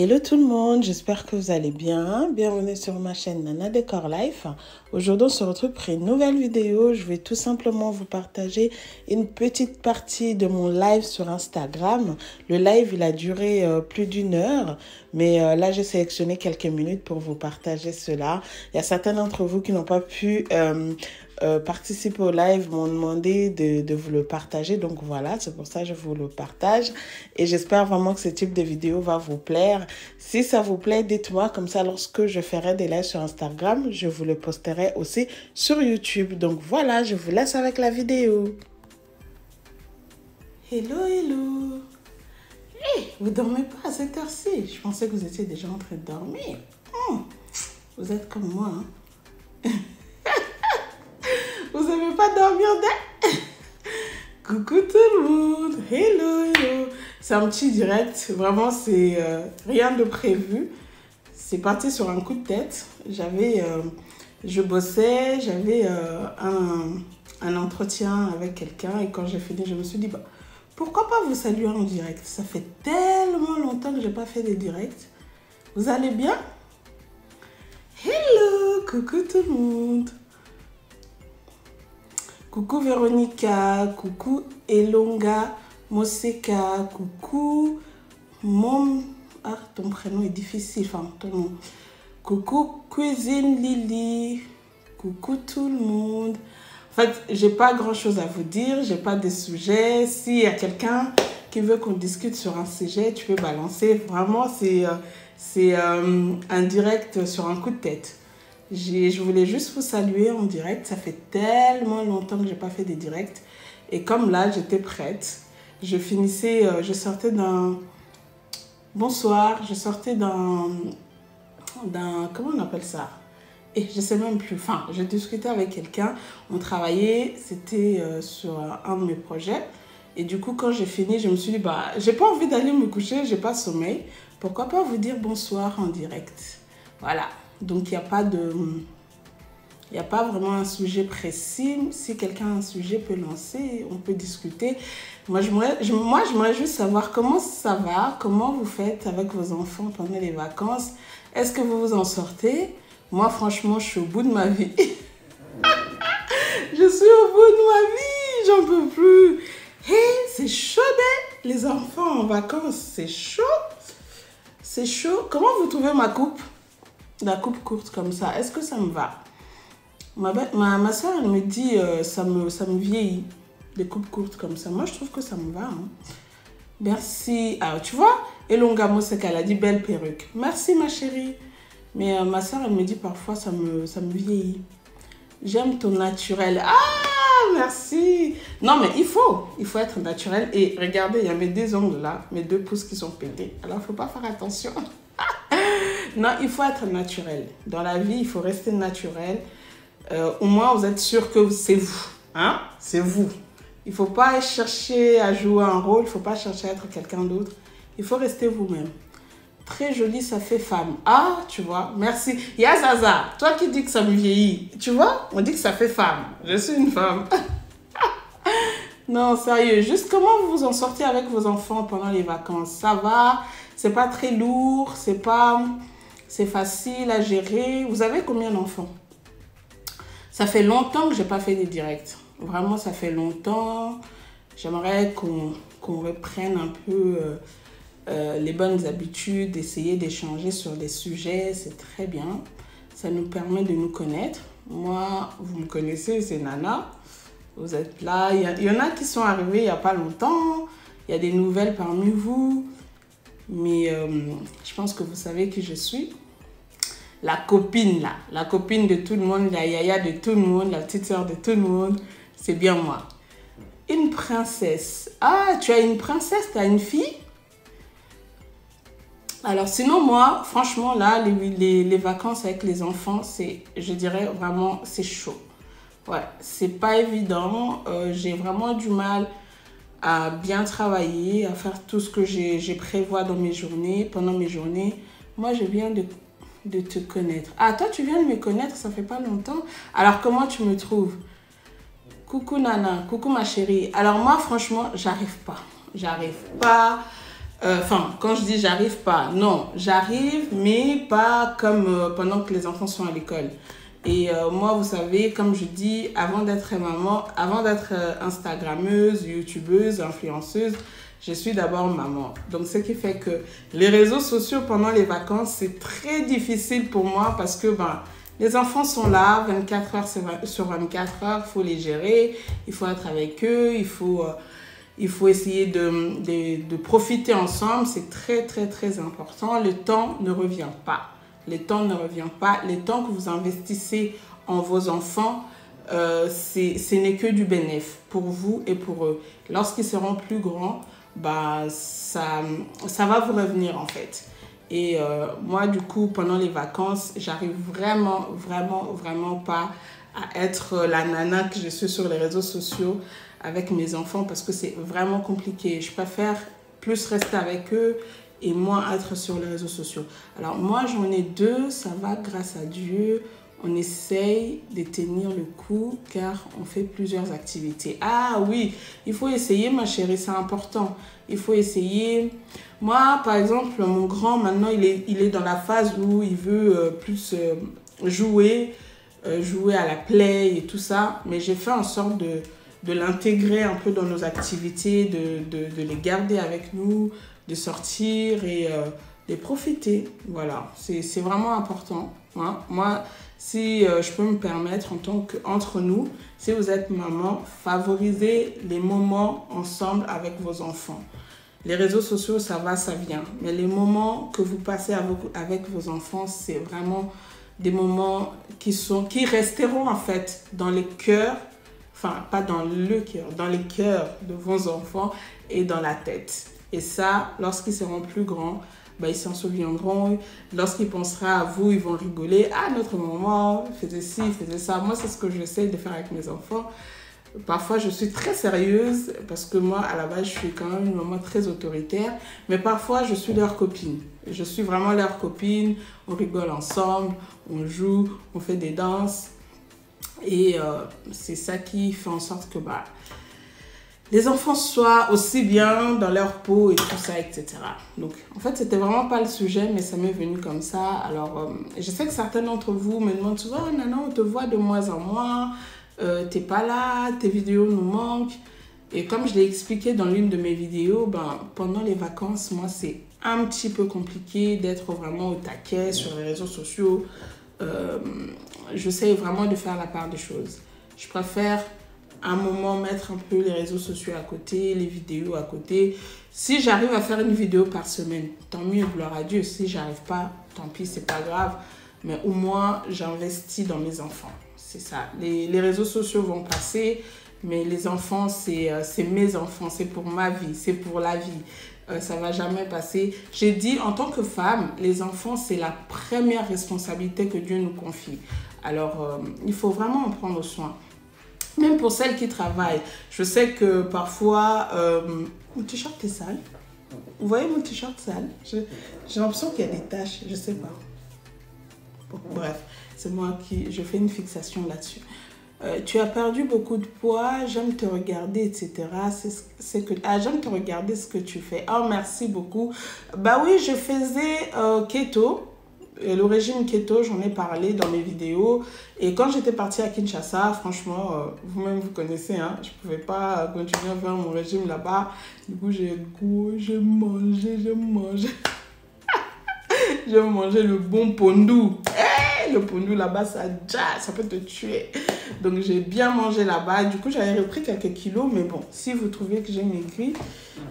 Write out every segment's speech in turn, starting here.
Hello tout le monde, j'espère que vous allez bien. Bienvenue sur ma chaîne Nana Décor Life. Aujourd'hui, on se retrouve pour une nouvelle vidéo. Je vais tout simplement vous partager une petite partie de mon live sur Instagram. Le live, il a duré plus d'une heure, mais là, j'ai sélectionné quelques minutes pour vous partager cela. Il y a certains d'entre vous qui n'ont pas pu participer au live, m'ont demandé de vous le partager. Donc voilà, c'est pour ça que je vous le partage. Et j'espère vraiment que ce type de vidéo va vous plaire. Si ça vous plaît, dites-moi, comme ça, lorsque je ferai des lives sur Instagram, je vous le posterai aussi sur YouTube. Donc voilà, je vous laisse avec la vidéo. Hello, hello. Hey, vous dormez pas à cette heure-ci? Je pensais que vous étiez déjà en train de dormir. Vous êtes comme moi, hein? Vous n'aimez pas dormir dès? Coucou tout le monde. Hello, hello. C'est un petit direct. Vraiment, c'est rien de prévu. C'est parti sur un coup de tête. Je bossais, j'avais un entretien avec quelqu'un. Et quand j'ai fini, je me suis dit, bah, pourquoi pas vous saluer en direct? Ça fait tellement longtemps que je n'ai pas fait des directs. Vous allez bien? Hello, coucou tout le monde. Coucou Véronica, coucou Elonga, Moseka, coucou Mom. Ah, ton prénom est difficile, enfin ton nom. Coucou Cuisine Lily, coucou tout le monde. En fait, j'ai pas grand chose à vous dire, j'ai pas de sujet. S'il y a quelqu'un qui veut qu'on discute sur un sujet, tu peux balancer. Vraiment, c'est un direct sur un coup de tête. Je voulais juste vous saluer en direct. Ça fait tellement longtemps que je n'ai pas fait des directs. Et comme là, j'étais prête. Je sortais d'un... Bonsoir. Je sortais d'un... Comment on appelle ça? Et je ne sais même plus. Enfin, je discutais avec quelqu'un. On travaillait. C'était sur un de mes projets. Et du coup, quand j'ai fini, je me suis dit, bah, j'ai pas envie d'aller me coucher. J'ai pas sommeil. Pourquoi pas vous dire bonsoir en direct? Voilà. Donc, il n'y a pas vraiment un sujet précis. Si quelqu'un a un sujet, peut lancer, on peut discuter. Moi, j'aimerais juste savoir comment ça va, comment vous faites avec vos enfants pendant les vacances. Est-ce que vous vous en sortez? Moi, franchement, je suis au bout de ma vie. Je suis au bout de ma vie, j'en peux plus. Hey, c'est chaud, les enfants en vacances, c'est chaud. C'est chaud. Comment vous trouvez ma coupe? La coupe courte comme ça, est-ce que ça me va? Ma soeur, elle me dit, ça me vieillit, des coupes courtes comme ça. Moi, je trouve que ça me va. Hein. Merci. Alors, tu vois, Elonga Moseka, elle a dit belle perruque. Merci, ma chérie. Mais ma soeur, elle me dit parfois, ça me vieillit. J'aime ton naturel. Ah, merci. Non, mais il faut être naturel. Et regardez, il y a mes deux ongles là, mes deux pouces qui sont pétés. Alors, il ne faut pas faire attention. Non, il faut être naturel. Dans la vie, il faut rester naturel. Au moins, vous êtes sûr que c'est vous. Hein? C'est vous. Il ne faut pas chercher à jouer un rôle. Il ne faut pas chercher à être quelqu'un d'autre. Il faut rester vous-même. Très joli, ça fait femme. Ah, tu vois, merci. Yazaza, toi qui dis que ça me vieillit. Tu vois, on dit que ça fait femme. Je suis une femme. Non, sérieux. Juste comment vous vous en sortez avec vos enfants pendant les vacances? Ça va? C'est pas très lourd? C'est facile à gérer. Vous avez combien d'enfants? Ça fait longtemps que je n'ai pas fait des directs. Vraiment, ça fait longtemps. J'aimerais qu'on reprenne un peu les bonnes habitudes, essayer d'échanger sur des sujets. C'est très bien. Ça nous permet de nous connaître. Moi, vous me connaissez, c'est Nana. Vous êtes là. Il y en a qui sont arrivés il n'y a pas longtemps. Il y a des nouvelles parmi vous. Mais je pense que vous savez qui je suis. La copine là, la copine de tout le monde, la yaya de tout le monde, la petite soeur de tout le monde, c'est bien moi. Une princesse. Ah, tu as une princesse, tu as une fille? Alors sinon moi, franchement là, les vacances avec les enfants, je dirais vraiment, c'est chaud. Ouais, c'est pas évident. J'ai vraiment du mal à bien travailler, à faire tout ce que j'ai prévois dans mes journées, pendant mes journées. Moi, je viens de te connaître. Ah, toi, tu viens de me connaître, ça fait pas longtemps. Alors, comment tu me trouves? Coucou Nana, coucou ma chérie. Alors moi, franchement, j'arrive pas. J'arrive pas. Enfin, quand je dis j'arrive pas, non, j'arrive, mais pas comme pendant que les enfants sont à l'école. Et moi, vous savez, comme je dis, avant d'être maman, avant d'être Instagrammeuse, YouTubeuse, influenceuse, je suis d'abord maman. Donc, ce qui fait que les réseaux sociaux pendant les vacances, c'est très difficile pour moi parce que ben, les enfants sont là 24 heures sur 24 heures, il faut les gérer, il faut être avec eux, il faut essayer de profiter ensemble. C'est très, très, très important. Le temps ne revient pas. Le temps ne revient pas. Le temps que vous investissez en vos enfants, ce n'est que du bénéfice pour vous et pour eux. Lorsqu'ils seront plus grands, bah, ça va vous revenir en fait. Et moi, du coup, pendant les vacances, j'arrive vraiment, vraiment, vraiment pas à être la nana que je suis sur les réseaux sociaux avec mes enfants parce que c'est vraiment compliqué. Je préfère plus rester avec eux et moins être sur les réseaux sociaux. Alors moi, j'en ai deux, ça va grâce à Dieu. On essaye de tenir le coup car on fait plusieurs activités. Ah oui, il faut essayer ma chérie, c'est important. Il faut essayer. Moi, par exemple, mon grand, maintenant, il est dans la phase où il veut plus jouer à la play et tout ça. Mais j'ai fait en sorte de l'intégrer un peu dans nos activités, de les garder avec nous, de sortir et de profiter. Voilà, c'est vraiment important. Hein. Moi, si je peux me permettre, entre nous, si vous êtes maman, favorisez les moments ensemble avec vos enfants. Les réseaux sociaux, ça va, ça vient. Mais les moments que vous passez avec vos enfants, c'est vraiment des moments qui resteront en fait dans les cœurs, enfin pas dans le cœur, dans les cœurs de vos enfants et dans la tête. Et ça, lorsqu'ils seront plus grands, ben, ils s'en souviendront. Lorsqu'ils penseront à vous, ils vont rigoler. Ah, notre maman faisait ci, faisait ça. Moi, c'est ce que j'essaie de faire avec mes enfants. Parfois, je suis très sérieuse parce que moi, à la base, je suis quand même une maman très autoritaire. Mais parfois, je suis leur copine. Je suis vraiment leur copine. On rigole ensemble, on joue, on fait des danses. Et c'est ça qui fait en sorte que bah, les enfants soient aussi bien dans leur peau et tout ça, etc. Donc, en fait, c'était vraiment pas le sujet, mais ça m'est venu comme ça. Alors, je sais que certains d'entre vous me demandent souvent, oh, Nana, on te voit de moins en moins. T'es pas là, tes vidéos nous manquent. Et comme je l'ai expliqué dans l'une de mes vidéos, ben, pendant les vacances, moi, c'est un petit peu compliqué d'être vraiment au taquet sur les réseaux sociaux. J'essaie vraiment de faire la part des choses. Je préfère à un moment mettre un peu les réseaux sociaux à côté, les vidéos à côté. Si j'arrive à faire une vidéo par semaine, tant mieux, gloire à Dieu. Si j'arrive pas, tant pis, c'est pas grave. Mais au moins, j'investis dans mes enfants. C'est ça. Les réseaux sociaux vont passer, mais les enfants, c'est mes enfants. C'est pour ma vie, c'est pour la vie. Ça ne va jamais passer. J'ai dit, en tant que femme, les enfants, c'est la première responsabilité que Dieu nous confie. Alors, il faut vraiment en prendre soin. Même pour celles qui travaillent. Je sais que parfois, mon t-shirt est sale. Vous voyez mon t-shirt sale? J'ai l'impression qu'il y a des taches, je ne sais pas. Bon, bref, c'est moi je fais une fixation là-dessus. Tu as perdu beaucoup de poids, j'aime te regarder, etc. J'aime te regarder ce que tu fais. Oh, merci beaucoup. Bah oui, je faisais keto. Le régime keto, j'en ai parlé dans mes vidéos. Et quand j'étais partie à Kinshasa, franchement, vous-même vous connaissez, hein, je ne pouvais pas continuer à faire mon régime là-bas. Du coup, j'ai mangé. Je mangeais le bon pondou. Hey, le pondou là-bas, ça peut te tuer. Donc, j'ai bien mangé là-bas. Du coup, j'avais repris quelques kilos. Mais bon, si vous trouvez que j'ai maigri,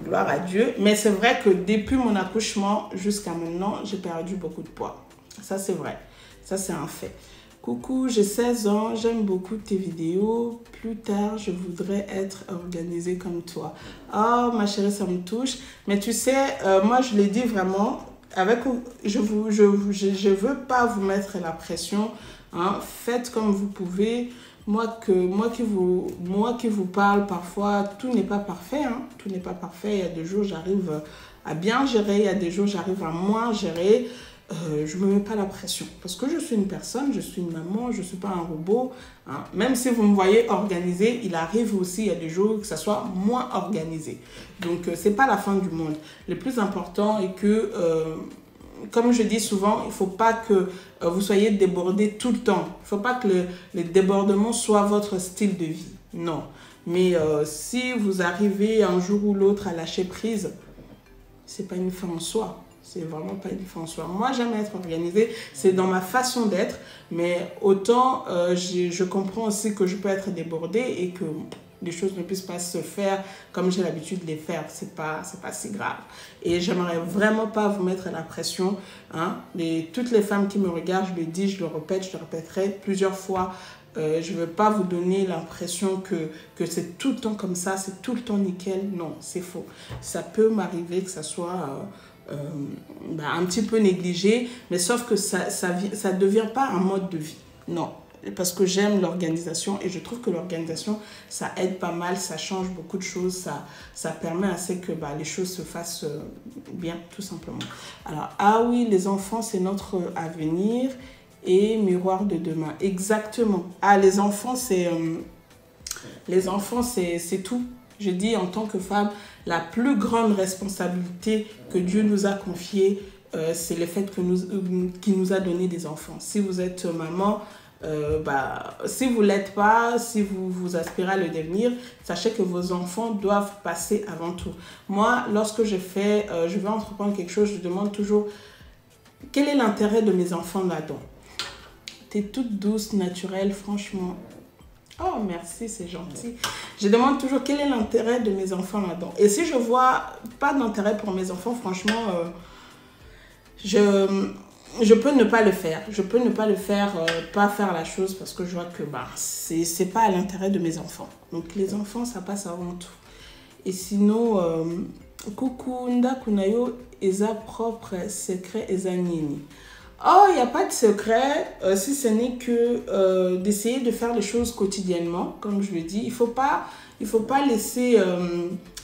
gloire à Dieu. Mais c'est vrai que depuis mon accouchement jusqu'à maintenant, j'ai perdu beaucoup de poids. Ça, c'est vrai. Ça, c'est un fait. Coucou, j'ai 16 ans. J'aime beaucoup tes vidéos. Plus tard, je voudrais être organisée comme toi. Oh, ma chérie, ça me touche. Mais tu sais, moi, je l'ai dit vraiment... je veux pas vous mettre la pression, hein. Faites comme vous pouvez. Moi qui vous parle, parfois tout n'est pas parfait, hein. Tout n'est pas parfait. Il y a des jours j'arrive à bien gérer, il y a des jours j'arrive à moins gérer. je ne me mets pas la pression. Parce que je suis une personne, je suis une maman, je ne suis pas un robot. Hein. Même si vous me voyez organisée, il arrive aussi, il y a des jours que ça soit moins organisé. Donc, ce n'est pas la fin du monde. Le plus important est que, comme je dis souvent, il ne faut pas que vous soyez débordé tout le temps. Il ne faut pas que le débordement soit votre style de vie. Non. Mais si vous arrivez un jour ou l'autre à lâcher prise, ce n'est pas une fin en soi. C'est vraiment pas une fin en soi. Moi, j'aime être organisée. C'est dans ma façon d'être. Mais autant, je comprends aussi que je peux être débordée et que les choses ne puissent pas se faire comme j'ai l'habitude de les faire. C'est pas si grave. Et j'aimerais vraiment pas vous mettre la pression. Hein. Toutes les femmes qui me regardent, je le dis, je le répète, je le répéterai plusieurs fois. Je ne veux pas vous donner l'impression que c'est tout le temps comme ça, c'est tout le temps nickel. Non, c'est faux. Ça peut m'arriver que ça soit un petit peu négligé, mais sauf que ça ne devient pas un mode de vie. Non, parce que j'aime l'organisation et je trouve que l'organisation, ça aide pas mal, ça change beaucoup de choses, ça permet assez que les choses se fassent bien, tout simplement. Alors, ah oui, les enfants, c'est notre avenir. Et miroir de demain. Exactement. Ah, les enfants, c'est tout. Je dis en tant que femme, la plus grande responsabilité que Dieu nous a confiée, c'est le fait qu'il nous a donné des enfants. Si vous êtes maman, si vous ne l'êtes pas, si vous aspirez à le devenir, sachez que vos enfants doivent passer avant tout. Moi, lorsque je vais entreprendre quelque chose, je demande toujours quel est l'intérêt de mes enfants là-dedans. T'es toute douce, naturelle, franchement. Oh, merci, c'est gentil. Je demande toujours quel est l'intérêt de mes enfants là-dedans. Et si je vois pas d'intérêt pour mes enfants, franchement, je peux ne pas le faire. Je peux ne pas le faire, pas faire la chose parce que je vois que c'est pas à l'intérêt de mes enfants. Donc, les enfants, ça passe avant tout. Et sinon, coucou, ndakunayo, eza propre, secret, eza nini. Oh, il n'y a pas de secret, si ce n'est que d'essayer de faire les choses quotidiennement, comme je le dis. Il faut pas laisser,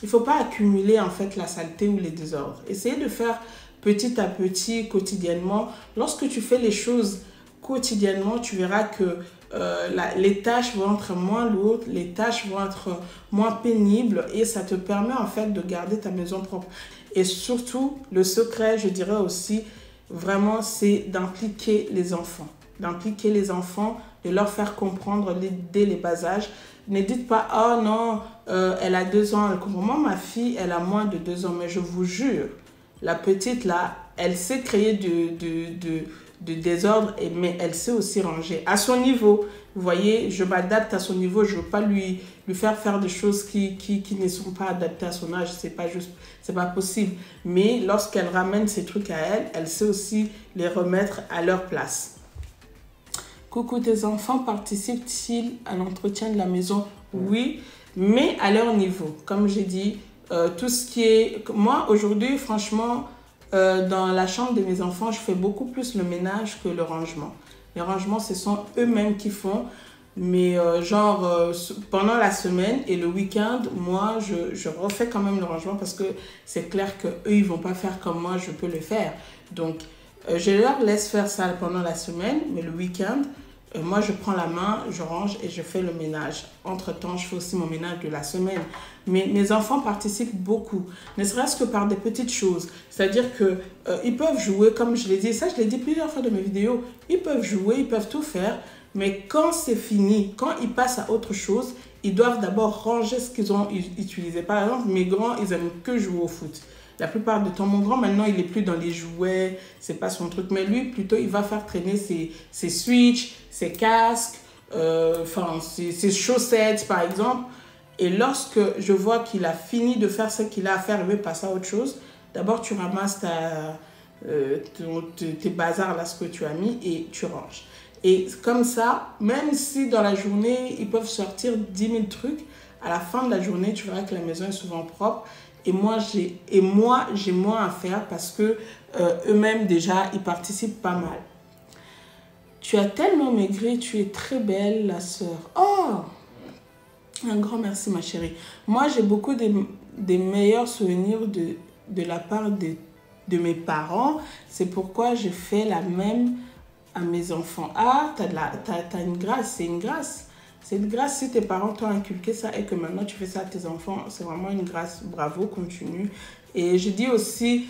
il faut pas accumuler en fait la saleté ou les désordres. Essayez de faire petit à petit, quotidiennement. Lorsque tu fais les choses quotidiennement, tu verras que les tâches vont être moins lourdes, les tâches vont être moins pénibles et ça te permet en fait de garder ta maison propre. Et surtout, le secret, je dirais aussi, vraiment, c'est d'impliquer les enfants. D'impliquer les enfants, de leur faire comprendre dès les bas âges. Ne dites pas, oh non, elle a 2 ans, elle comprend. Moi, ma fille, elle a moins de 2 ans, mais je vous jure, la petite là, elle sait créer de désordre, mais elle sait aussi ranger à son niveau. Vous voyez, je m'adapte à son niveau, je ne veux pas lui faire des choses qui ne sont pas adaptées à son âge, c'est pas possible. Mais lorsqu'elle ramène ses trucs à elle, elle sait aussi les remettre à leur place. Coucou, tes enfants participent-ils à l'entretien de la maison? Oui, mais à leur niveau. Comme j'ai dit, tout ce qui est... Moi, aujourd'hui, franchement, dans la chambre de mes enfants, je fais beaucoup plus le ménage que le rangement. Les rangements, ce sont eux-mêmes qui font. Mais pendant la semaine et le week-end, moi, je refais quand même le rangement parce que c'est clair qu'eux, ils ne vont pas faire comme moi, je peux le faire. Donc, je leur laisse faire ça pendant la semaine, mais le week-end, moi, je prends la main, je range et je fais le ménage. Entre-temps, je fais aussi mon ménage de la semaine. Mais mes enfants participent beaucoup, ne serait-ce que par des petites choses. C'est-à-dire qu'ils peuvent jouer, comme je l'ai dit, ça je l'ai dit plusieurs fois dans mes vidéos, ils peuvent jouer, ils peuvent tout faire, mais quand c'est fini, quand ils passent à autre chose, ils doivent d'abord ranger ce qu'ils ont utilisé. Par exemple, mes grands, ils aiment que jouer au foot. La plupart du temps, mon grand, maintenant, il n'est plus dans les jouets, c'est pas son truc. Mais lui, plutôt, il va faire traîner ses switches, ses casques, ses chaussettes, par exemple. Et lorsque je vois qu'il a fini de faire ce qu'il a à faire, il veut passer à autre chose. D'abord, tu ramasses tes bazars, là, ce que tu as mis, et tu ranges. Et comme ça, même si dans la journée, ils peuvent sortir 10 000 trucs, à la fin de la journée, tu verras que la maison est souvent propre. Et moi, j'ai moins à faire parce que eux-mêmes, déjà, ils participent pas mal. Tu as tellement maigri, tu es très belle, la sœur. Oh! Un grand merci, ma chérie. Moi, j'ai beaucoup des meilleurs souvenirs de la part de de mes parents. C'est pourquoi je fais la même à mes enfants. Ah, t'as une grâce, c'est une grâce. C'est une grâce si tes parents t'ont inculqué ça et que maintenant tu fais ça à tes enfants. C'est vraiment une grâce. Bravo, continue. Et je dis aussi,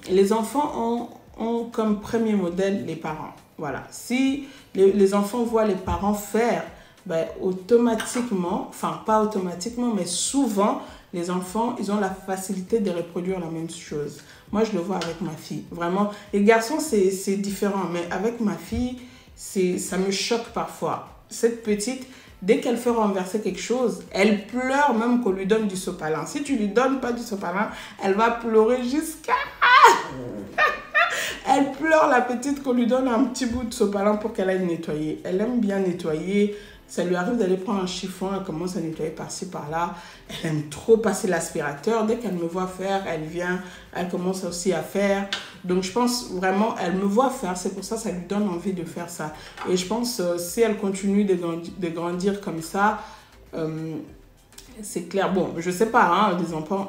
les enfants ont comme premier modèle les parents. Voilà. Si les enfants voient les parents faire, ben, automatiquement, enfin pas automatiquement, mais souvent, les enfants, ils ont la facilité de reproduire la même chose. Moi, je le vois avec ma fille. Vraiment, les garçons, c'est différent. Mais avec ma fille, ça me choque parfois. Cette petite, dès qu'elle fait renverser quelque chose, elle pleure même qu'on lui donne du sopalin. Si tu lui donnes pas du sopalin, elle va pleurer jusqu'à... Elle pleure, la petite, qu'on lui donne un petit bout de sopalin pour qu'elle aille nettoyer. Elle aime bien nettoyer. Ça lui arrive d'aller prendre un chiffon, elle commence à nettoyer par-ci, par-là. Elle aime trop passer l'aspirateur. Dès qu'elle me voit faire, elle vient, elle commence aussi à faire. Donc, je pense vraiment, elle me voit faire. C'est pour ça que ça lui donne envie de faire ça. Et je pense, si elle continue de grandir comme ça, c'est clair. Bon, je sais pas, hein,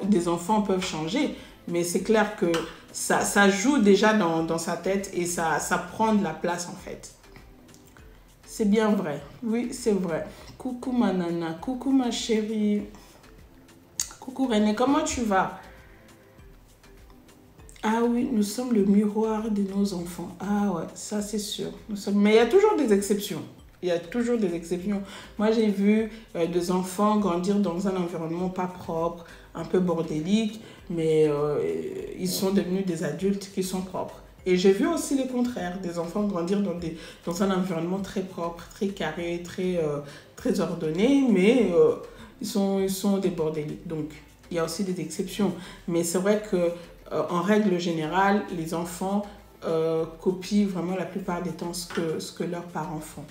des enfants peuvent changer. Mais c'est clair que ça joue déjà dans sa tête et ça prend de la place, en fait. C'est bien vrai. Oui, c'est vrai. Coucou ma nana. Coucou ma chérie. Coucou René, comment tu vas? Ah oui, nous sommes le miroir de nos enfants. Ah ouais, ça c'est sûr. Mais il y a toujours des exceptions. Il y a toujours des exceptions. Moi, j'ai vu des enfants grandir dans un environnement pas propre, un peu bordélique, mais ils sont devenus des adultes qui sont propres. Et j'ai vu aussi le contraire, des enfants grandir dans un environnement très propre, très carré, très ordonné, mais ils sont des bordéliques. Donc, il y a aussi des exceptions. Mais c'est vrai que en règle générale, les enfants copient vraiment la plupart des temps ce que leurs parents font.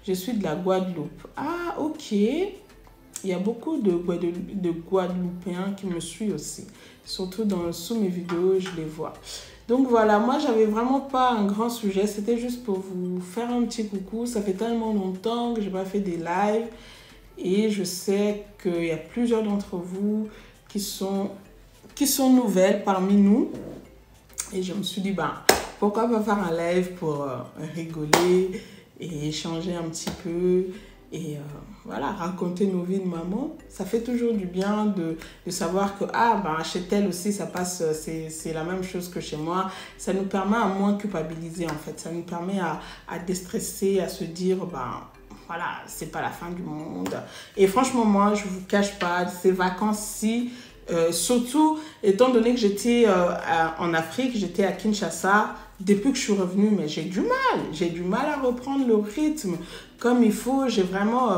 Je suis de la Guadeloupe. Ah, ok. Il y a beaucoup de Guadeloupéens qui me suivent aussi. Surtout sous mes vidéos, je les vois. Donc voilà, moi, j'avais vraiment pas un grand sujet. C'était juste pour vous faire un petit coucou. Ça fait tellement longtemps que je n'ai pas fait des lives. Et je sais qu'il y a plusieurs d'entre vous qui sont nouvelles parmi nous. Et je me suis dit, ben, pourquoi pas faire un live pour rigoler et échanger un petit peu et voilà, raconter nos vies de maman. Ça fait toujours du bien de savoir que chez elle aussi ça passe, c'est la même chose que chez moi. Ça nous permet à moins culpabiliser en fait. Ça nous permet à déstresser, à se dire voilà, c'est pas la fin du monde. Et franchement, moi, je vous cache pas, ces vacances-ci, surtout étant donné que j'étais en Afrique, j'étais à Kinshasa. Depuis que je suis revenue, mais j'ai du mal à reprendre le rythme comme il faut. J'ai vraiment...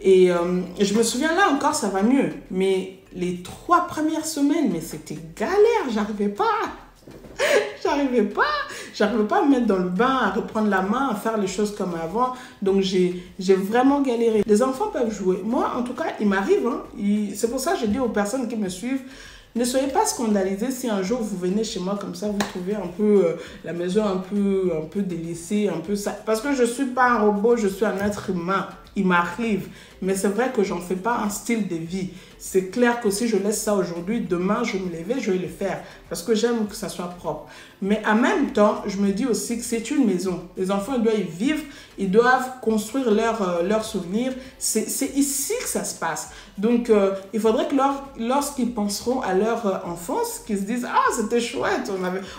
je me souviens, là encore, ça va mieux. Mais les 3 premières semaines, mais c'était galère, j'arrivais pas à me mettre dans le bain, à reprendre la main, à faire les choses comme avant. Donc, j'ai vraiment galéré. Les enfants peuvent jouer. Moi, en tout cas, il m'arrive. C'est pour ça que je dis aux personnes qui me suivent, ne soyez pas scandalisés si un jour vous venez chez moi comme ça, vous trouvez un peu la maison un peu délaissée, un peu ça. Parce que je ne suis pas un robot, je suis un être humain. Il m'arrive. Mais c'est vrai que j'en fais pas un style de vie. C'est clair que si je laisse ça aujourd'hui, demain, je vais me lever, je vais le faire. Parce que j'aime que ça soit propre. Mais en même temps, je me dis aussi que c'est une maison. Les enfants, ils doivent y vivre. Ils doivent construire leurs souvenirs. C'est ici que ça se passe. Donc, il faudrait que lorsqu'ils penseront à leur enfance, qu'ils se disent « Ah, c'était chouette,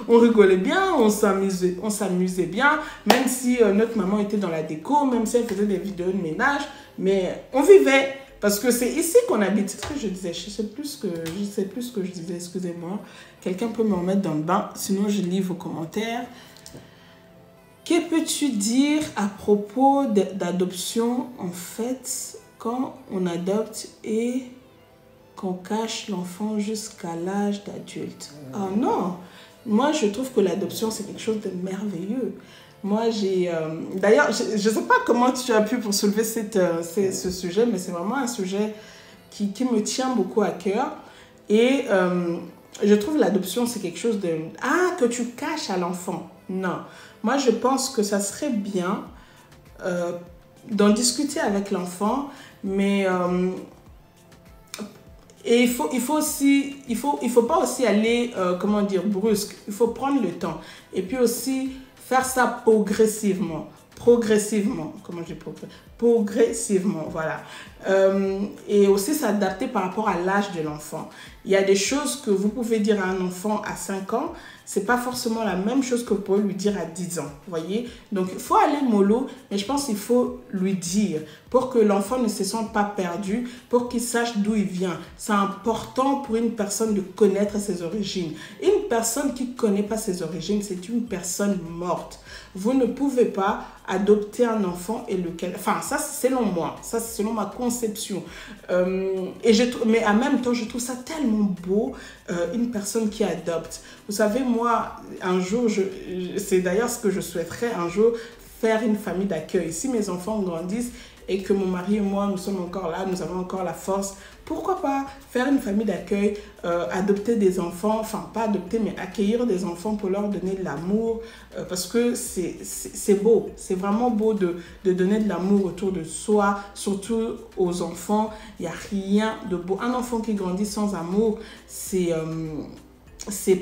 on rigolait bien, on s'amusait bien, même si notre maman était dans la déco, même si elle faisait des vidéos de ménage, mais on vivait. » Parce que c'est ici qu'on habite. C'est ce que je disais. Je sais plus ce que je disais. Excusez-moi. Quelqu'un peut me remettre dans le bain. Sinon, je lis vos commentaires. Que peux-tu dire à propos d'adoption, en fait, quand on adopte et qu'on cache l'enfant jusqu'à l'âge d'adulte? Ah non! Moi, je trouve que l'adoption, c'est quelque chose de merveilleux. Moi, d'ailleurs, je ne sais pas comment tu as pu pour soulever ce sujet, mais c'est vraiment un sujet qui me tient beaucoup à cœur. Et je trouve l'adoption, c'est quelque chose que tu caches à l'enfant. Non. Moi, je pense que ça serait bien d'en discuter avec l'enfant, mais Et il faut pas aussi aller, comment dire, brusque. Il faut prendre le temps. Et puis aussi, faire ça progressivement. Progressivement. Comment je dis progressivement, voilà. Et aussi s'adapter par rapport à l'âge de l'enfant. Il y a des choses que vous pouvez dire à un enfant à 5 ans, c'est pas forcément la même chose que vous pouvez lui dire à 10 ans, voyez. Donc, il faut aller mollo, mais je pense qu'il faut lui dire pour que l'enfant ne se sente pas perdu, pour qu'il sache d'où il vient. C'est important pour une personne de connaître ses origines. Une personne qui ne connaît pas ses origines, c'est une personne morte. Vous ne pouvez pas adopter un enfant et lequel... Enfin, ça, c'est selon moi. Ça, c'est selon ma conception. Mais en même temps, je trouve ça tellement beau, une personne qui adopte. Vous savez, moi, un jour, c'est d'ailleurs ce que je souhaiterais, un jour, faire une famille d'accueil. Si mes enfants grandissent et que mon mari et moi, nous sommes encore là, nous avons encore la force, pourquoi pas faire une famille d'accueil, adopter des enfants, enfin pas adopter, mais accueillir des enfants pour leur donner de l'amour, parce que c'est beau, c'est vraiment beau de donner de l'amour autour de soi, surtout aux enfants. Il n'y a rien de beau. Un enfant qui grandit sans amour, c'est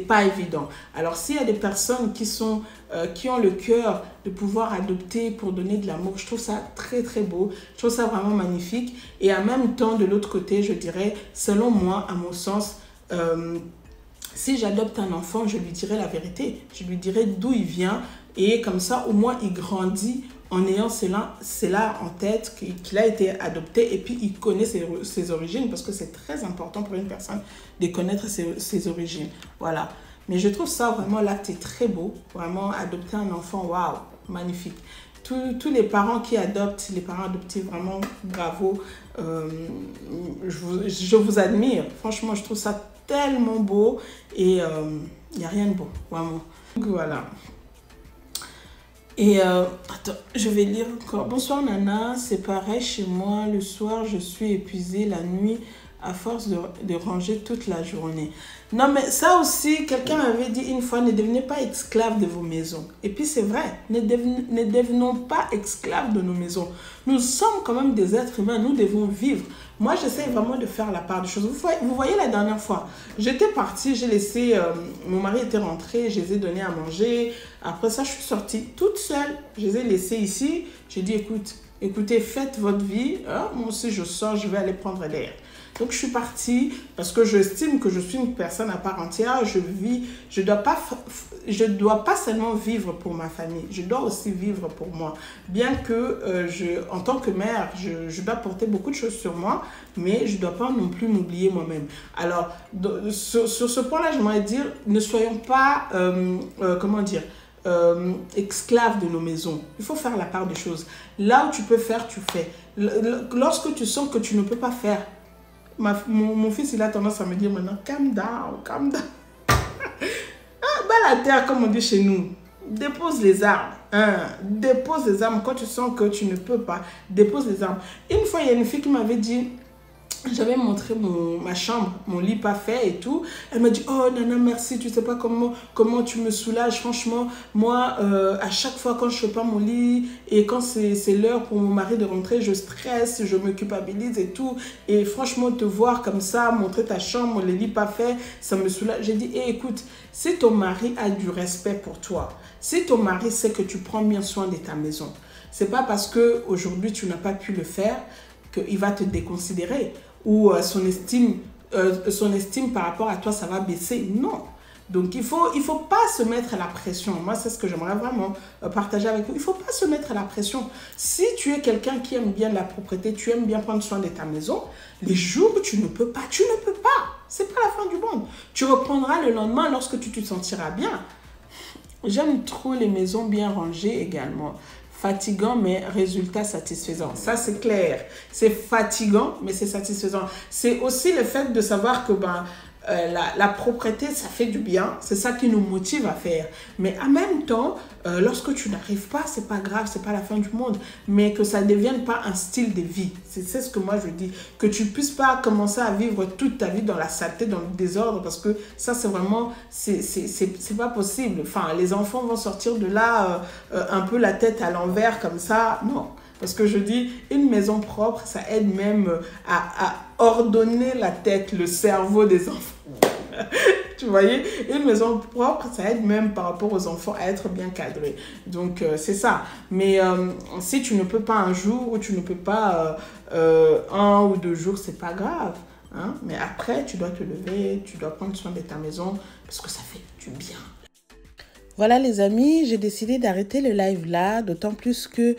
pas évident. Alors, s'il y a des personnes qui ont le cœur de pouvoir adopter pour donner de l'amour, je trouve ça très, très beau. Je trouve ça vraiment magnifique. Et en même temps, de l'autre côté, je dirais, selon moi, à mon sens, si j'adopte un enfant, je lui dirai la vérité. Je lui dirai d'où il vient. Et comme ça, au moins, il grandit en ayant cela en tête, qu'il a été adopté et puis il connaît ses origines, parce que c'est très important pour une personne de connaître ses origines. Voilà. Mais je trouve ça vraiment, l'acte est très beau. Vraiment, adopter un enfant, waouh, magnifique. Tous les parents qui adoptent, les parents adoptifs, vraiment, bravo. Je vous admire. Franchement, je trouve ça tellement beau et il n'y a rien de beau, vraiment. Donc, voilà. Et attends, je vais lire encore. Bonsoir Nana, c'est pareil chez moi. Le soir, je suis épuisée. La nuit, à force de ranger toute la journée. Non, mais ça aussi, quelqu'un m'avait dit une fois, ne devenez pas esclaves de vos maisons. Et puis c'est vrai, ne devenons pas esclaves de nos maisons. Nous sommes quand même des êtres humains, nous devons vivre. Moi, j'essaie vraiment de faire la part des choses. Vous voyez la dernière fois, j'étais partie, j'ai laissé, mon mari était rentré, je les ai donné à manger. Après ça, je suis sortie toute seule, je les ai laissés ici. J'ai dit, écoutez, faites votre vie. Hein? Moi aussi, je sors, je vais aller prendre l'air. Donc, je suis partie parce que j'estime que je suis une personne à part entière. Je dois pas seulement vivre pour ma famille, je dois aussi vivre pour moi. Bien que, en tant que mère, je dois porter beaucoup de choses sur moi, mais je ne dois pas non plus m'oublier moi-même. Alors, sur ce point-là, j'aimerais dire, ne soyons pas, comment dire, esclaves de nos maisons. Il faut faire la part des choses. Là où tu peux faire, tu fais. Lorsque tu sens que tu ne peux pas faire, mon fils, il a tendance à me dire maintenant, calm down, calm down. Bas la terre, comme on dit chez nous. Dépose les armes. Hein? Dépose les armes. Quand tu sens que tu ne peux pas, dépose les armes. Une fois, il y a une fille qui m'avait dit, j'avais montré ma chambre, mon lit pas fait et tout. Elle m'a dit, oh Nana, merci, tu sais pas comment tu me soulages. Franchement, moi, à chaque fois quand je fais pas mon lit et quand c'est l'heure pour mon mari de rentrer, je stresse, je me culpabilise et tout. Et franchement, te voir comme ça, montrer ta chambre, le lit pas fait, ça me soulage. J'ai dit, écoute, si ton mari a du respect pour toi, si ton mari sait que tu prends bien soin de ta maison, c'est pas parce que aujourd'hui tu n'as pas pu le faire qu'il va te déconsidérer ou son estime par rapport à toi, ça va baisser. Non. Donc, il faut pas se mettre à la pression. Moi, c'est ce que j'aimerais vraiment partager avec vous. Il ne faut pas se mettre à la pression. Si tu es quelqu'un qui aime bien la propreté, tu aimes bien prendre soin de ta maison, les jours où tu ne peux pas, tu ne peux pas. Ce n'est pas la fin du monde. Tu reprendras le lendemain lorsque tu te sentiras bien. J'aime trop les maisons bien rangées également. Fatigant, mais résultat satisfaisant. Ça, c'est clair. C'est fatigant, mais c'est satisfaisant. C'est aussi le fait de savoir que la propreté, ça fait du bien. C'est ça qui nous motive à faire. Mais en même temps, lorsque tu n'arrives pas, c'est pas grave, c'est pas la fin du monde. Mais que ça ne devienne pas un style de vie. C'est ce que moi je dis. Que tu puisses pas commencer à vivre toute ta vie dans la saleté, dans le désordre, parce que ça, c'est vraiment, c'est pas possible. Enfin, les enfants vont sortir de là un peu la tête à l'envers comme ça. Non. Parce que je dis, une maison propre, ça aide même à ordonner la tête, le cerveau des enfants. Tu voyais, une maison propre, ça aide même par rapport aux enfants à être bien cadrés. Donc, c'est ça. Mais si tu ne peux pas un jour ou tu ne peux pas 1 ou 2 jours, c'est pas grave. Hein? Mais après, tu dois te lever, tu dois prendre soin de ta maison parce que ça fait du bien. Voilà les amis, j'ai décidé d'arrêter le live là, d'autant plus que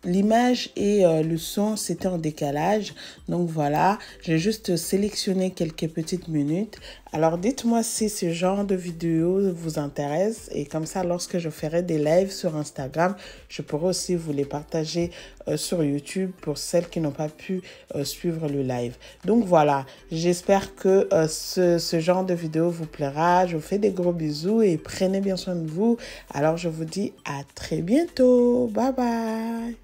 l'image et le son c'était en décalage. Donc voilà, j'ai juste sélectionné quelques petites minutes. Alors dites-moi si ce genre de vidéo vous intéresse et comme ça lorsque je ferai des lives sur Instagram, je pourrai aussi vous les partager sur YouTube pour celles qui n'ont pas pu suivre le live. Donc voilà, j'espère que ce genre de vidéo vous plaira. Je vous fais des gros bisous et prenez bien soin de vous. Alors je vous dis à très bientôt. Bye bye.